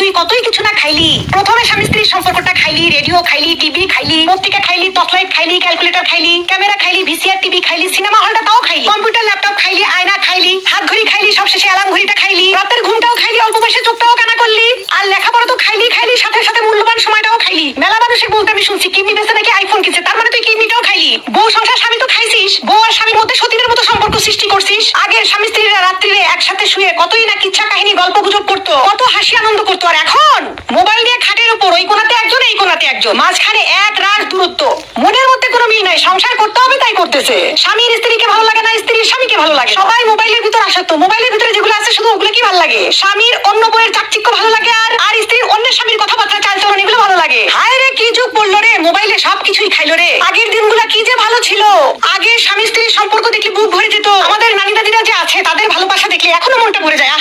তুই কতই কিছু না খাইলি। প্রথমে স্বামী স্ত্রীর সম্পর্কটা খাইলি, রেডিও খাইলি, টিভি খাইলি, পত্রিকা খাইলি, টর্চলাইট খাইলি, ক্যালকুলেটর খাইলি, ক্যামেরা খাইলি, ভিসিআর টিভি খাইলি, সিনেমা হলটা তাও খাইলি, কম্পিউটার ল্যাপটপ খাইলি, আয়না খাইলি, হাত ঘড়ি খাইলি, সবশেষে অ্যালার্ম ঘড়িটা খাইলি, রাতের ঘুমটাও খাইলি, অল্প বয়সে চোখটাও কানা করলি, আর লেখাপড়া তো খাইলি খাইলি, সাথে সাথে মূল্যবান সময়টাও খাইলি। মেলা মানুষের বলতে আমি শুনছি কিডনি বেঁচে নাকি আইফোন কিনছে, তার মানে তুই কিডনিটাও খাইলি। বউ সংসার স্বামী তো খাইছিস, বউ আর স্বামীর মধ্যে সতীনের মতো সম্পর্ক সৃষ্টি করছিস। আগের স্বামী স্ত্রীরা রাত্রিরে একসাথে শুয়ে কতই না কিচ্ছা কাহিনী গল্প গুজব করতো, কত হাসি আনন্দ করতো। আর এখন মোবাইল নিয়ে খাটের উপর ওই কোনাতে একজন এই কোনাতে একজন, মাঝখানে এক রাত দূরত্ব, মনের মধ্যে কোনো মিল নাই। সংসার করতে হবে তাই করতেছে। স্বামীর স্ত্রীকে ভালো লাগে না, স্ত্রীর স্বামীকে ভালো লাগে। সবাই মোবাইলের ভিতর আসক্ত, মোবাইলের ভিতরে যেগুলো আছে শুধু ওগুলো কি ভালো লাগে। স্বামীর অন্য বইয়ের চাকচিক্য ভালো লাগে, আর স্ত্রীর অন্যের স্বামীর কথাবার্তা চালচলন এগুলো ভালো লাগে। হায় রে কি যুগ পড়লো রে, মোবাইলে সবকিছুই খাইলো রে। আগের দিনগুলা কি যে ভালো ছিল। আগে স্বামী স্ত্রীর সম্পর্ক দেখলে বুক ভরে যেত। আমাদের নানি দাদিরা যে আছে তাদের ভালোবাসা দেখলে এখনো মনটা ভরে যায়। আর